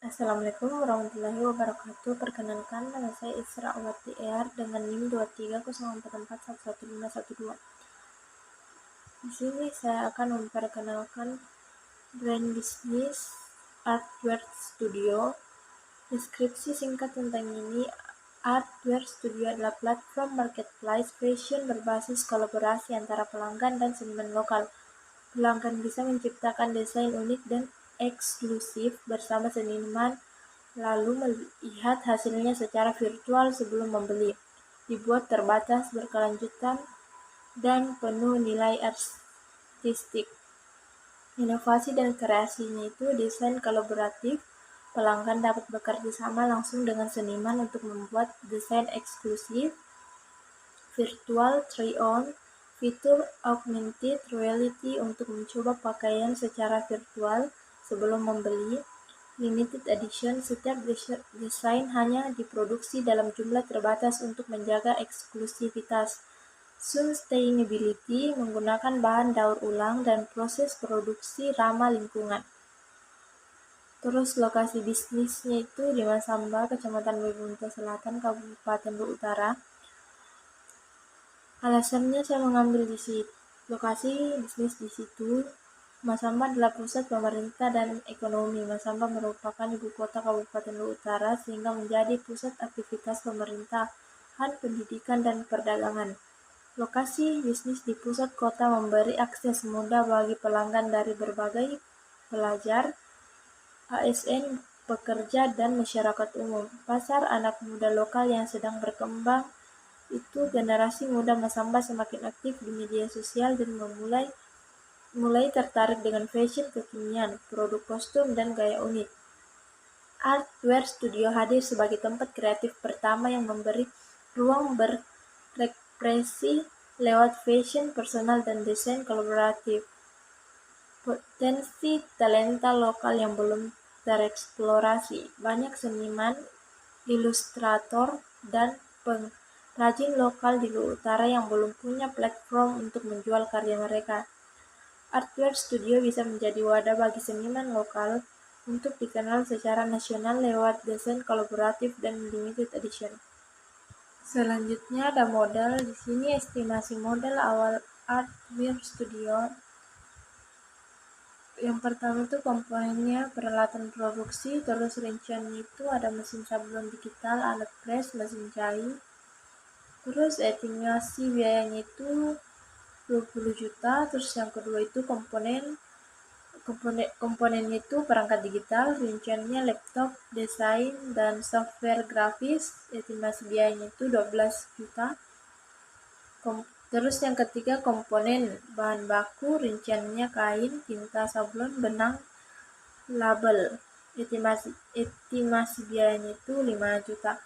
Assalamualaikum warahmatullahi wabarakatuh. Perkenalkan, nama saya Isra Awati Ear dengan NIM 2304411512. Di sini saya akan memperkenalkan brand bisnis Artwear Studio. Deskripsi singkat tentang ini, Artwear Studio adalah platform marketplace fashion berbasis kolaborasi antara pelanggan dan seniman lokal. Pelanggan bisa menciptakan desain unik dan eksklusif bersama seniman, lalu melihat hasilnya secara virtual sebelum membeli. Dibuat terbatas, berkelanjutan, dan penuh nilai artistik. Inovasi dan kreasinya itu desain kolaboratif. Pelanggan dapat bekerja sama langsung dengan seniman untuk membuat desain eksklusif. Virtual try-on, fitur augmented reality untuk mencoba pakaian secara virtual sebelum membeli. Limited edition, setiap desain hanya diproduksi dalam jumlah terbatas untuk menjaga eksklusivitas. Sustainability, menggunakan bahan daur ulang dan proses produksi ramah lingkungan. Terus lokasi bisnisnya itu di Masamba, Kecamatan Bebunta Selatan, Kabupaten Luhut Utara. Alasannya saya mengambil di lokasi bisnis di situ. Masamba adalah pusat pemerintah dan ekonomi. Masamba merupakan ibu kota Kabupaten Luhut Utara sehingga menjadi pusat aktivitas pemerintahan, pendidikan, dan perdagangan. Lokasi bisnis di pusat kota memberi akses mudah bagi pelanggan dari berbagai pelajar, ASN, pekerja, dan masyarakat umum. Pasar anak muda lokal yang sedang berkembang itu generasi muda Masamba semakin aktif di media sosial dan mulai tertarik dengan fashion kekinian, produk kostum, dan gaya unik. Artwear Studio hadir sebagai tempat kreatif pertama yang memberi ruang berekspresi lewat fashion personal dan desain kolaboratif. Potensi talenta lokal yang belum tereksplorasi. Banyak seniman, ilustrator, dan pengrajin lokal di Luhut Utara yang belum punya platform untuk menjual karya mereka. Artwear Studio bisa menjadi wadah bagi seniman lokal untuk dikenal secara nasional lewat desain kolaboratif dan limited edition. Selanjutnya ada modal. Di sini estimasi modal awal Artwear Studio. Yang pertama itu komponennya peralatan produksi, terus rinciannya itu ada mesin sablon digital, alat press, mesin jahit. Terus estimasi biayanya itu 20 juta. Terus yang kedua itu komponennya itu perangkat digital, rinciannya laptop, desain, dan software grafis. Estimasi biayanya itu 12 juta. Terus yang ketiga komponen bahan baku, rinciannya kain, tinta sablon, benang, label. Estimasi biayanya itu 5 juta.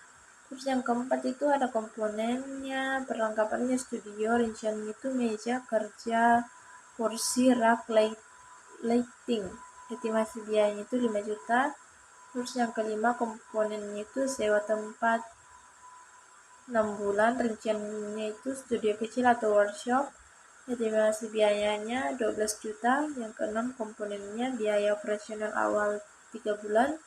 Terus yang keempat itu ada komponennya, perlengkapannya studio, rinciannya itu meja kerja, kursi, rak, lighting. Estimasi biayanya itu 5 juta. Terus yang kelima komponennya itu sewa tempat 6 bulan, rinciannya itu studio kecil atau workshop. Estimasi biayanya 12 juta. Yang keenam komponennya biaya operasional awal 3 bulan,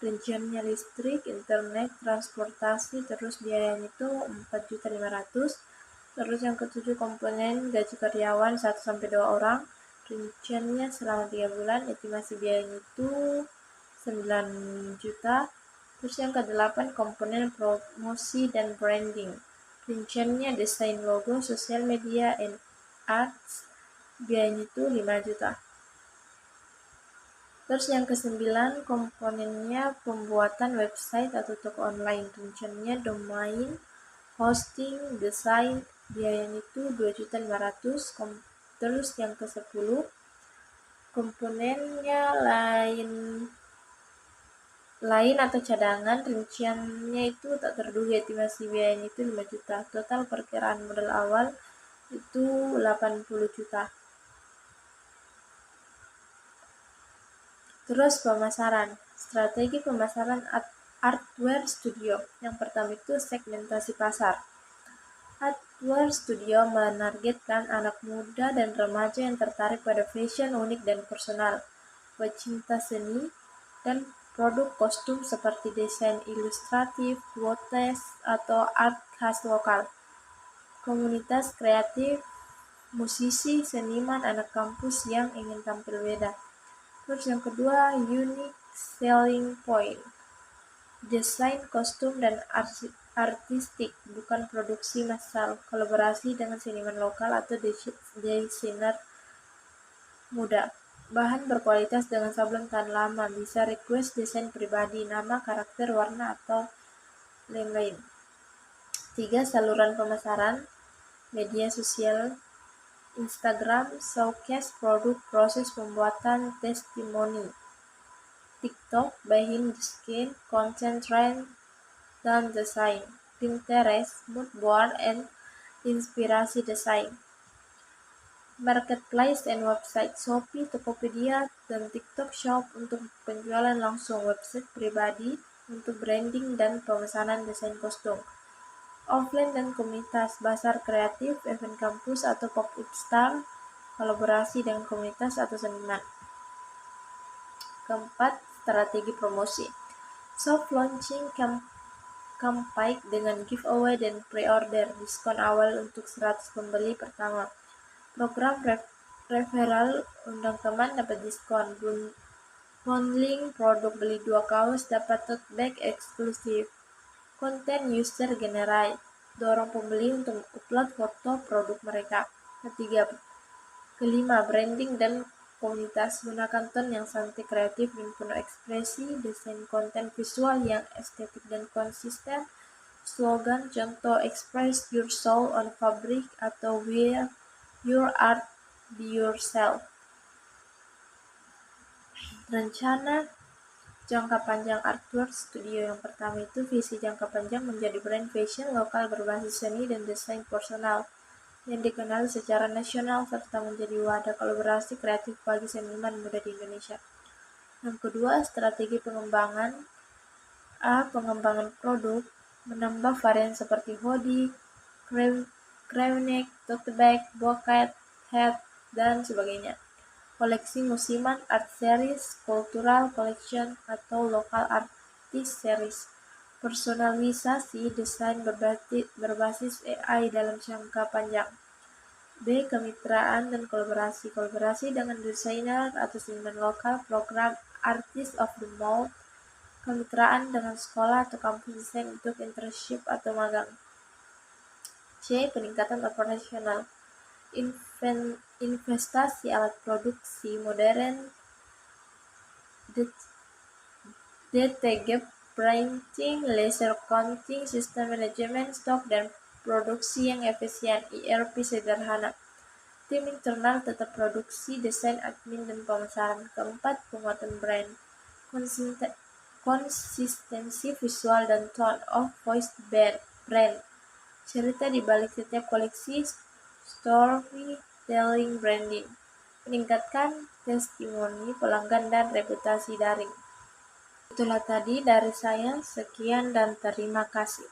rinciannya listrik, internet, transportasi, terus biayanya itu 4.500.000. Terus yang ketujuh komponen gaji karyawan 1-2 orang, rinciannya selama 3 bulan, estimasi biayanya itu 9 juta. Terus yang kedelapan komponen promosi dan branding, rinciannya desain logo, sosial media, and ads, biayanya itu 5 juta. Terus yang kesembilan komponennya pembuatan website atau toko online, rinciannya domain, hosting, desain, biayanya itu 2.500.000. Terus yang ke-10 komponennya lain atau cadangan, rinciannya itu tak terduga, estimasi biayanya itu 5 juta. Total perkiraan modal awal itu 80 juta. Terus pemasaran, strategi pemasaran Artwear Studio. Yang pertama itu segmentasi pasar. Artwear Studio menargetkan anak muda dan remaja yang tertarik pada fashion unik dan personal, pecinta seni, dan produk kostum seperti desain ilustratif, quotes, atau art khas lokal. Komunitas kreatif, musisi, seniman, anak kampus yang ingin tampil beda. Terus yang kedua, unique selling point. Desain kostum dan artistik, bukan produksi massal. Kolaborasi dengan seniman lokal atau desainer muda. Bahan berkualitas dengan sablon tahan lama, bisa request desain pribadi, nama, karakter, warna, atau lain-lain. 3. Saluran pemasaran, media sosial, Instagram, showcase produk, proses pembuatan, testimoni. TikTok, behind the scenes, content trend, dan desain. Pinterest, mood board, and inspirasi desain. Marketplace and website, Shopee, Tokopedia, dan TikTok Shop untuk penjualan langsung, website pribadi untuk branding dan pemesanan desain kostum. Offline dan komunitas, bazar kreatif, event kampus atau pop-up store, kolaborasi dengan komunitas atau seniman. Keempat, strategi promosi. Soft launching campaign dengan giveaway dan pre-order, diskon awal untuk 100 pembeli pertama. Program referral, undang teman dapat diskon. Bundling produk, beli 2 kaos dapat tote bag eksklusif. Konten user generate, dorong pembeli untuk upload foto produk mereka. Kelima, branding dan komunitas, gunakan tone yang santai, kreatif, dan penuh ekspresi, desain konten visual yang estetik dan konsisten, slogan, contoh, express your soul on fabric atau wear your art, be yourself. Rencana jangka panjang Artwork Studio. Yang pertama itu visi jangka panjang menjadi brand fashion lokal berbasis seni dan desain personal yang dikenal secara nasional serta menjadi wadah kolaborasi kreatif bagi seniman muda di Indonesia. Yang kedua, strategi pengembangan. Pengembangan produk, menambah varian seperti hoodie, crewneck, tote bag, bucket, hat, dan sebagainya. Koleksi musiman, art series, cultural collection, atau local artist series. Personalisasi desain berbasis AI dalam jangka panjang. B. Kemitraan dan kolaborasi. Kolaborasi dengan desainer atau seniman lokal, program Artist of the Month, kemitraan dengan sekolah atau kampus desain untuk internship atau magang. C. Peningkatan operasional. Investasi alat produksi modern, DTG printing, laser counting, sistem manajemen stok dan produksi yang efisien, ERP sederhana. Tim internal tetap produksi, desain, admin, dan pemasaran. Keempat, penguatan brand. Konsistensi visual dan tone of voice brand. Cerita di balik setiap koleksi, storytelling branding. Meningkatkan testimoni pelanggan dan reputasi daring. Itulah tadi dari saya, sekian dan terima kasih.